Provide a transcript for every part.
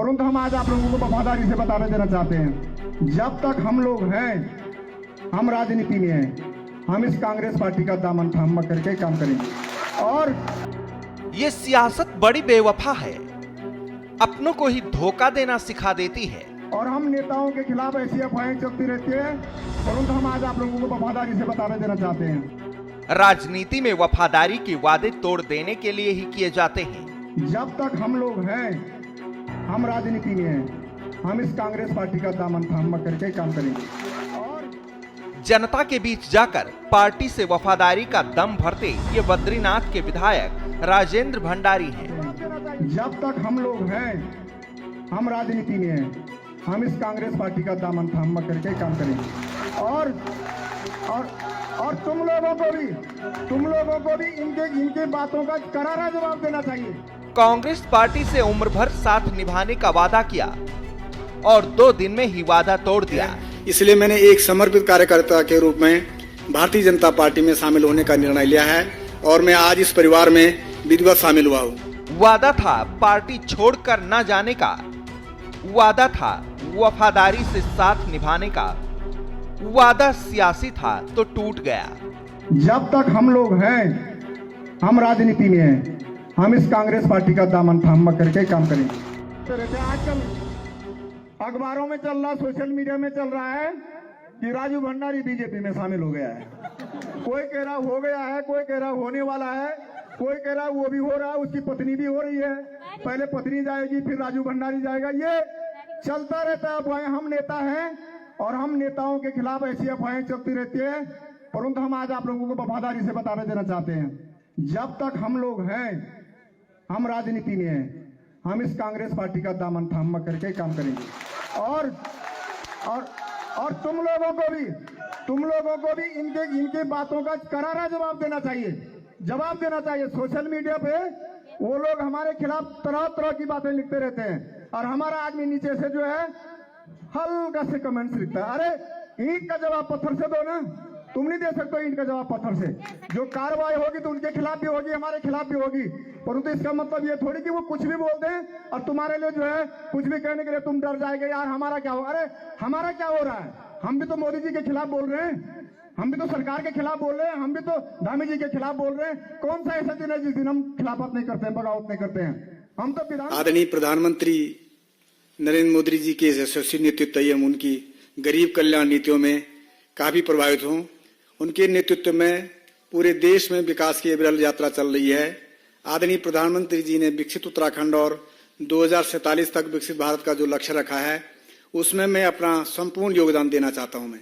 परंतु हम आज आप लोगों को वफादारी से बता देना चाहते हैं, जब तक हम लोग हैं, हम राजनीति में हैं, हम इस कांग्रेस पार्टी का दामन थाम करके काम करेंगे। और ये सियासत बड़ी बेवफा है, अपनों को ही धोखा देना सिखा देती है। और हम नेताओं के खिलाफ ऐसी अफवाहें चलती रहती है, परंतु हम आज आप लोगों को वफादारी से बता देना चाहते हैं, राजनीति में वफादारी के वादे तोड़ देने के लिए ही किए जाते हैं। जब तक हम लोग हैं, हम राजनीति में हैं, हम इस कांग्रेस पार्टी का दामन थाम करके काम करेंगे। और जनता के बीच जाकर पार्टी से वफादारी का दम भरते ये बद्रीनाथ के विधायक राजेंद्र भंडारी हैं। जब तक हम लोग हैं, हम राजनीति में हैं, हम इस कांग्रेस पार्टी का दामन थाम करके काम करेंगे। और तुम लोगों को भी इनके बातों का करारा जवाब देना चाहिए। कांग्रेस पार्टी से उम्र भर साथ निभाने का वादा किया और 2 दिन में ही वादा तोड़ दिया। इसलिए मैंने एक समर्पित कार्यकर्ता के रूप में भारतीय जनता पार्टी में शामिल होने का निर्णय लिया है और मैं आज इस परिवार में विधिवत शामिल हुआ हूँ। वादा था पार्टी छोड़कर न जाने का, वादा था वफादारी से साथ निभाने का, वादा सियासी था तो टूट गया। जब तक हम लोग हैं, हम राजनीति में हैं, हम इस कांग्रेस पार्टी का दामन थाम करके काम करेंगे। आजकल अखबारों में चल रहा, सोशल मीडिया में चल रहा है कि राजू भंडारी बीजेपी में शामिल हो गया है। कोई कह रहा हो गया है, कोई कह रहा होने वाला है, कोई कह रहा वो भी हो रहा है, उसकी पत्नी भी हो रही है। पहले पत्नी जाएगी, फिर राजू भंडारी जाएगा। ये चलता रहता है अफवाहें। हम नेता हैं और हम नेताओं के खिलाफ ऐसी अफवाहें चलती रहती है, परंतु हम आज आप लोगों को वफादारी से बता देना चाहते हैं, जब तक हम लोग हैं, हम राजनीति में हैं, हम इस कांग्रेस पार्टी का दामन थाम करके काम करेंगे। और तुम लोगों को भी इनके बातों का करारा जवाब देना चाहिए। सोशल मीडिया पे वो लोग हमारे खिलाफ तरह तरह की बातें लिखते रहते हैं और हमारा आदमी नीचे से जो है हल्का से कमेंट्स लिखता है। अरे ईंट का जवाब पत्थर से दो ना, तुम नहीं दे सकते ईंट का जवाब पत्थर से। जो कार्रवाई होगी तो उनके खिलाफ भी होगी, हमारे खिलाफ भी होगी, परंतु इसका मतलब ये थोड़ी कि वो कुछ भी बोल दें और तुम्हारे लिए जो है कुछ भी कहने के लिए तुम डर जाएंगे, यार हमारा क्या हो। अरे हमारा क्या हो रहा है? हम भी तो मोदी जी के खिलाफ बोल रहे हैं, हम भी तो सरकार के खिलाफ बोल रहे हैं, हम भी तो धामी जी के खिलाफ बोल रहे हैं। कौन सा ऐसा दिन है जिस दिन हम खिलाफत नहीं करते हैं, बगावत नहीं करते हैं? हम तो आदरणीय प्रधानमंत्री नरेंद्र मोदी जी के यशस्वी नेतृत्व एवं उनकी गरीब कल्याण नीतियों में काफी प्रभावित हूँ। उनके नेतृत्व में पूरे देश में विकास की अविरल यात्रा चल रही है। आदरणीय प्रधानमंत्री जी ने विकसित उत्तराखंड और 2047 तक विकसित भारत का जो लक्ष्य रखा है, उसमें मैं अपना संपूर्ण योगदान देना चाहता हूं। मैं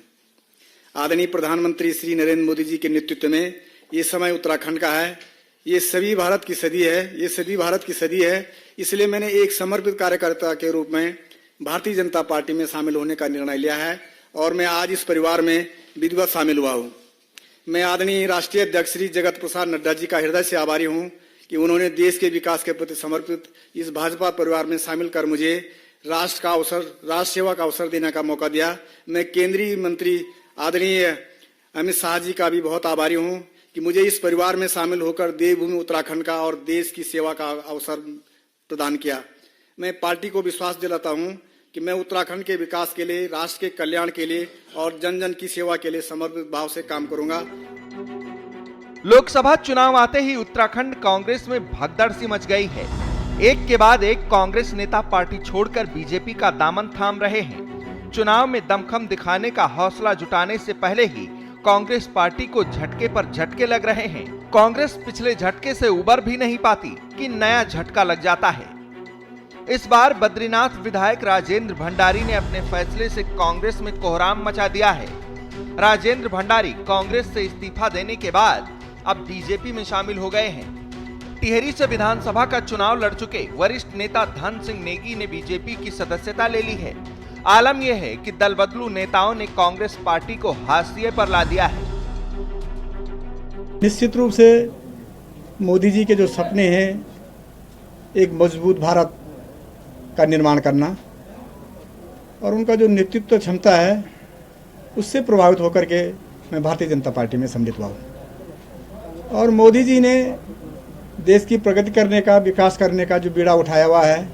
आदरणीय प्रधानमंत्री श्री नरेंद्र मोदी जी के नेतृत्व में ये समय उत्तराखंड का है, ये सभी भारत की सदी है, ये सभी भारत की सदी है। इसलिए मैंने एक समर्पित कार्यकर्ता के रूप में भारतीय जनता पार्टी में शामिल होने का निर्णय लिया है और मैं आज इस परिवार में विधिवत शामिल हुआ हूँ। मैं आदरणीय राष्ट्रीय अध्यक्ष श्री जगत प्रसाद नड्डा जी का हृदय से आभारी हूँ कि उन्होंने देश के विकास के प्रति समर्पित इस भाजपा परिवार में शामिल कर मुझे राष्ट्र सेवा का अवसर देने का मौका दिया। मैं केंद्रीय मंत्री आदरणीय अमित शाह जी का भी बहुत आभारी हूँ कि मुझे इस परिवार में शामिल होकर देवभूमि उत्तराखंड का और देश की सेवा का अवसर प्रदान किया। मैं पार्टी को विश्वास दिलाता हूँ कि मैं उत्तराखंड के विकास के लिए, राष्ट्र के कल्याण के लिए और जन जन की सेवा के लिए समर्पित भाव से काम करूंगा। लोकसभा चुनाव आते ही उत्तराखंड कांग्रेस में भगदड़ सी मच गई है। एक के बाद एक कांग्रेस नेता पार्टी छोड़कर बीजेपी का दामन थाम रहे हैं। चुनाव में दमखम दिखाने का हौसला जुटाने से पहले ही कांग्रेस पार्टी को झटके पर झटके लग रहे हैं। कांग्रेस पिछले झटके से उबर भी नहीं पाती कि नया झटका लग जाता है। इस बार बद्रीनाथ विधायक राजेंद्र भंडारी ने अपने फैसले से कांग्रेस में कोहराम मचा दिया है। राजेंद्र भंडारी कांग्रेस से इस्तीफा देने के बाद अब बीजेपी में शामिल हो गए हैं। टिहरी से विधानसभा का चुनाव लड़ चुके वरिष्ठ नेता धन सिंह नेगी ने बीजेपी की सदस्यता ले ली है। आलम यह है कि दल बदलू नेताओं ने कांग्रेस पार्टी को हाशिए पर ला दिया है। निश्चित रूप से मोदी जी के जो सपने हैं, एक मजबूत भारत का निर्माण करना, और उनका जो नेतृत्व क्षमता है, उससे प्रभावित होकर के मैं भारतीय जनता पार्टी में सम्मिलित हुआ हूँ। और मोदी जी ने देश की प्रगति करने का, विकास करने का जो बीड़ा उठाया हुआ है,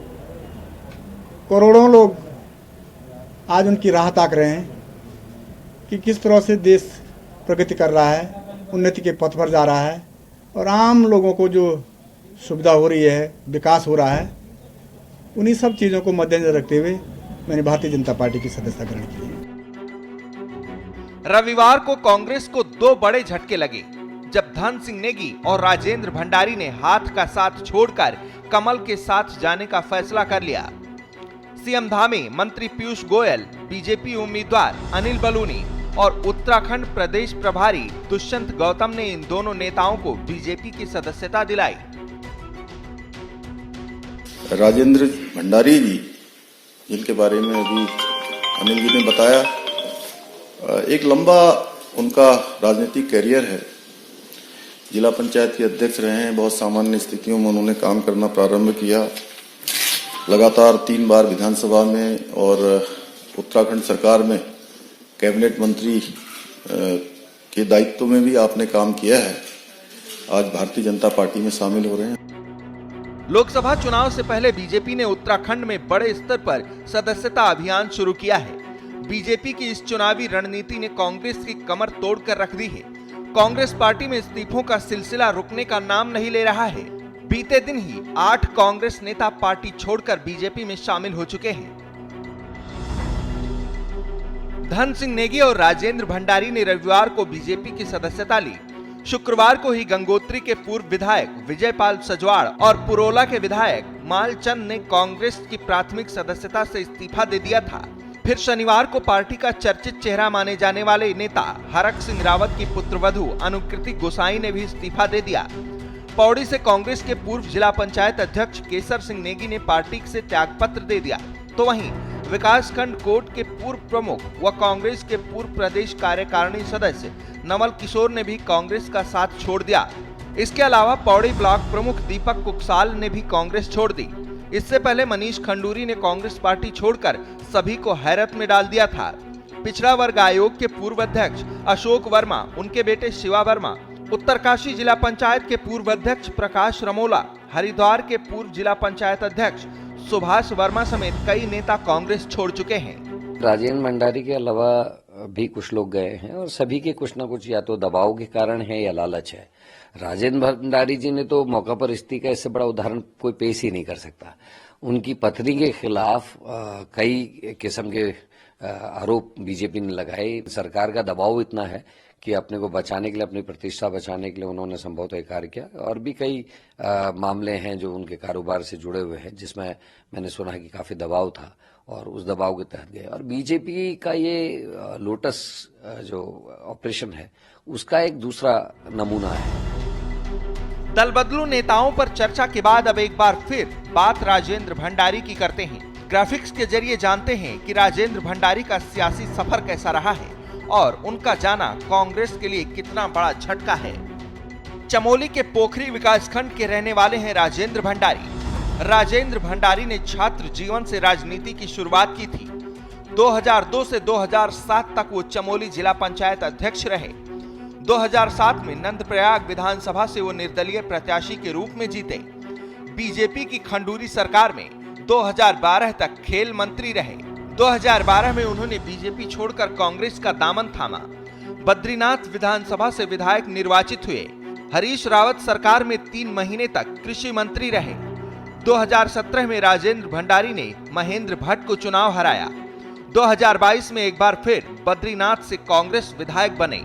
करोड़ों लोग आज उनकी राह ताक रहे हैं कि किस तरह से देश प्रगति कर रहा है, उन्नति के पथ पर जा रहा है और आम लोगों को जो सुविधा हो रही है, विकास हो रहा है, उन्हीं सब चीज़ों को मद्देनजर रखते हुए मैंने भारतीय जनता पार्टी की सदस्यता ग्रहण की है। रविवार को कांग्रेस को दो बड़े झटके लगे जब धन सिंह नेगी और राजेंद्र भंडारी ने हाथ का साथ छोड़कर कमल के साथ जाने का फैसला कर लिया। सीएम धामी, मंत्री पीयूष गोयल, बीजेपी उम्मीदवार अनिल बलूनी और उत्तराखंड प्रदेश प्रभारी दुष्यंत गौतम ने इन दोनों नेताओं को बीजेपी की सदस्यता दिलाई। राजेंद्र भंडारी जी, जिनके बारे में अभी अनिल जी ने बताया, एक लंबा उनका राजनीतिक कैरियर है। जिला पंचायत के अध्यक्ष रहे हैं, बहुत सामान्य स्थितियों में उन्होंने काम करना प्रारंभ किया। लगातार 3 बार विधानसभा में और उत्तराखंड सरकार में कैबिनेट मंत्री के दायित्व में भी आपने काम किया है। आज भारतीय जनता पार्टी में शामिल हो रहे हैं। लोकसभा चुनाव से पहले बीजेपी ने उत्तराखंड में बड़े स्तर पर सदस्यता अभियान शुरू किया है। बीजेपी की इस चुनावी रणनीति ने कांग्रेस की कमर तोड़कर रख दी है। कांग्रेस पार्टी में इस्तीफों का सिलसिला रुकने का नाम नहीं ले रहा है। बीते दिन ही 8 कांग्रेस नेता पार्टी छोड़कर बीजेपी में शामिल हो चुके हैं। धन सिंह नेगी और राजेंद्र भंडारी ने रविवार को बीजेपी की सदस्यता ली। शुक्रवार को ही गंगोत्री के पूर्व विधायक विजयपाल सजवाड़ और पुरोला के विधायक मालचंद ने कांग्रेस की प्राथमिक सदस्यता से इस्तीफा दे दिया था। फिर शनिवार को पार्टी का चर्चित चेहरा माने जाने वाले नेता हरक सिंह रावत की पुत्रवधू अनुकृति गोसाई ने भी इस्तीफा दे दिया। पौड़ी से कांग्रेस के पूर्व जिला पंचायत अध्यक्ष केसर सिंह नेगी ने पार्टी से त्यागपत्र दे दिया। तो वहीं विकासखंड कोट के पूर्व प्रमुख व कांग्रेस के पूर्व प्रदेश कार्यकारिणी सदस्य नवल किशोर ने भी कांग्रेस का साथ छोड़ दिया। इसके अलावा पौड़ी ब्लॉक प्रमुख दीपक कुकसाल ने भी कांग्रेस छोड़ दी। इससे पहले मनीष खंडूरी ने कांग्रेस पार्टी छोड़कर सभी को हैरत में डाल दिया था। पिछड़ा वर्ग आयोग के पूर्व अध्यक्ष अशोक वर्मा, उनके बेटे शिवा वर्मा, उत्तरकाशी जिला पंचायत के पूर्व अध्यक्ष प्रकाश रमोला, हरिद्वार के पूर्व जिला पंचायत अध्यक्ष सुभाष वर्मा समेत कई नेता कांग्रेस छोड़ चुके हैं। राजेंद्र भंडारी के अलावा भी कुछ लोग गए हैं और सभी के कुछ न कुछ या तो दबाव के कारण है या लालच है। राजेंद्र भंडारी जी ने तो मौका पर इस्तीफा, इससे बड़ा उदाहरण कोई पेश ही नहीं कर सकता। उनकी पत्नी के खिलाफ कई किस्म के आरोप बीजेपी ने लगाए। सरकार का दबाव इतना है कि अपने को बचाने के लिए, अपनी प्रतिष्ठा बचाने के लिए उन्होंने संभवतः कार्य किया। और भी कई मामले हैं जो उनके कारोबार से जुड़े हुए हैं, जिसमें मैंने सुना है कि काफी दबाव था और उस दबाव के तहत गए। और बीजेपी का ये लोटस जो ऑपरेशन है, उसका एक दूसरा नमूना है। दल बदलू नेताओं पर चर्चा के बाद अब एक बार फिर बात राजेंद्र भंडारी की करते हैं। ग्राफिक्स के जरिए जानते हैं कि राजेंद्र भंडारी का सियासी सफर कैसा रहा है और उनका जाना कांग्रेस के लिए कितना बड़ा झटका है। चमोली के पोखरी विकासखंड के रहने वाले हैं राजेंद्र भंडारी। राजेंद्र भंडारी ने छात्र जीवन से राजनीति की शुरुआत की थी। 2002 से 2007 तक वो चमोली जिला पंचायत अध्यक्ष रहे। 2007 में नंदप्रयाग विधानसभा से वो निर्दलीय प्रत्याशी के रूप में जीते। बीजेपी की खंडूरी सरकार में 2012 तक खेल मंत्री रहे। 2012 में उन्होंने बीजेपी छोड़कर कांग्रेस का दामन थामा। बद्रीनाथ विधानसभा से विधायक निर्वाचित हुए। हरीश रावत सरकार में 3 महीने तक कृषि मंत्री रहे। 2017 में राजेंद्र भंडारी ने महेंद्र भट्ट को चुनाव हराया। 2022 में एक बार फिर बद्रीनाथ से कांग्रेस विधायक बने।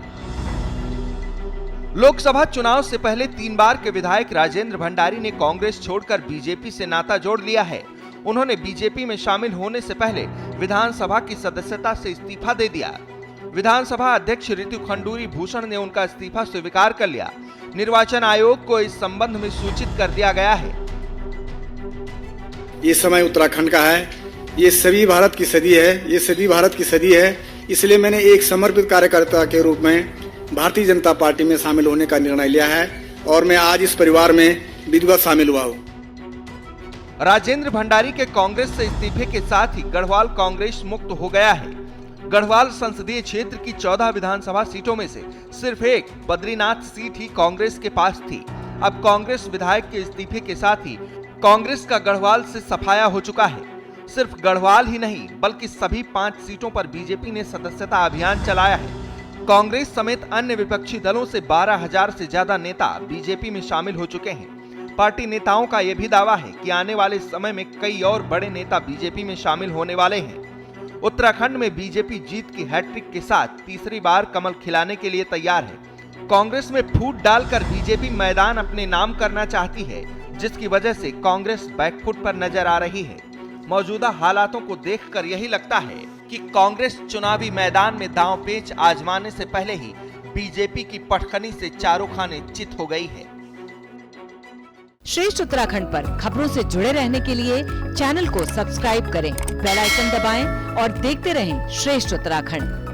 लोकसभा चुनाव से पहले 3 बार के विधायक राजेंद्र भंडारी ने कांग्रेस छोड़कर बीजेपी से नाता जोड़ लिया है। उन्होंने बीजेपी में शामिल होने से पहले विधानसभा की सदस्यता से इस्तीफा दे दिया। विधानसभा अध्यक्ष ऋतु खंडूरी भूषण ने उनका इस्तीफा स्वीकार कर लिया। निर्वाचन आयोग को इस संबंध में सूचित कर दिया गया है। ये समय उत्तराखंड का है, ये सभी भारत की सदी है, ये सभी भारत की सदी है। इसलिए मैंने एक समर्पित कार्यकर्ता के रूप में भारतीय जनता पार्टी में शामिल होने का निर्णय लिया है और मैं आज इस परिवार में विधिवत शामिल हुआ हूँ। राजेंद्र भंडारी के कांग्रेस से इस्तीफे के साथ ही गढ़वाल कांग्रेस मुक्त हो गया है। गढ़वाल संसदीय क्षेत्र की 14 विधानसभा सीटों में से सिर्फ एक बद्रीनाथ सीट ही कांग्रेस के पास थी। अब कांग्रेस विधायक के इस्तीफे के साथ ही कांग्रेस का गढ़वाल से सफाया हो चुका है। सिर्फ गढ़वाल ही नहीं बल्कि सभी 5 सीटों पर बीजेपी ने सदस्यता अभियान चलाया है। कांग्रेस समेत अन्य विपक्षी दलों से 12,000 से ज्यादा नेता बीजेपी में शामिल हो चुके हैं। पार्टी नेताओं का यह भी दावा है कि आने वाले समय में कई और बड़े नेता बीजेपी में शामिल होने वाले हैं। उत्तराखंड में बीजेपी जीत की हैट्रिक के साथ तीसरी बार कमल खिलाने के लिए तैयार है। कांग्रेस में फूट डालकर बीजेपी मैदान अपने नाम करना चाहती है, जिसकी वजह से कांग्रेस बैकफुट पर नजर आ रही है। मौजूदा हालातों को देखकर यही लगता है कि कांग्रेस चुनावी मैदान में दांव पेच आजमाने से पहले ही बीजेपी की पटखनी से चारों खाने चित हो गई है। श्रेष्ठ उत्तराखंड पर खबरों से जुड़े रहने के लिए चैनल को सब्सक्राइब करें, बेल आइकन दबाएं और देखते रहें श्रेष्ठ उत्तराखंड।